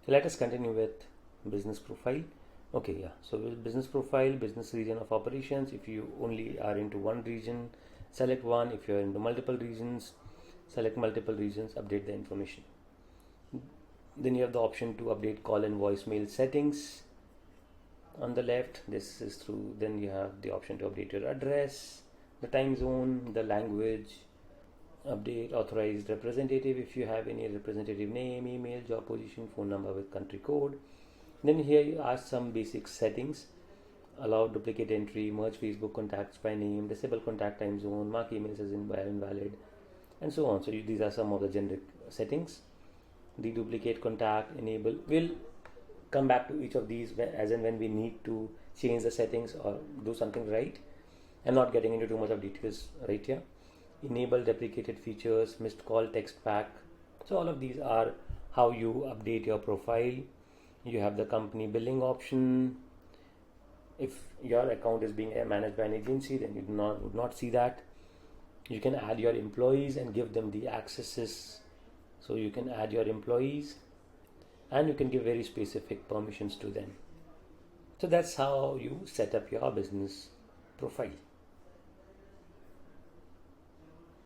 So let us continue with business profile. Okay, yeah. So with business profile, business region of operations. If you only are into one region, select one. If you're into multiple regions, select multiple regions, update the information. Then you have the option to update call and voicemail settings on the left. This is through, then you have the option to update your address, the time zone, the language, update authorized representative if you have any representative name, email, job position, phone number with country code. Then here you ask some basic settings: allow duplicate entry, merge Facebook contacts by name, disable contact time zone, mark emails as invalid, and so on. So these are some of the generic settings. Deduplicate contact, enable. We'll come back to each of these as and when we need to change the settings or do something right. I'm not getting into too much of details right here. Enable deprecated features, missed call text pack. So all of these are how you update your profile. You have the company billing option. If your account is being managed by an agency, then you would not see that. You can add your employees and give them the accesses. So you can add your employees and you can give very specific permissions to them. So that's how you set up your business profile.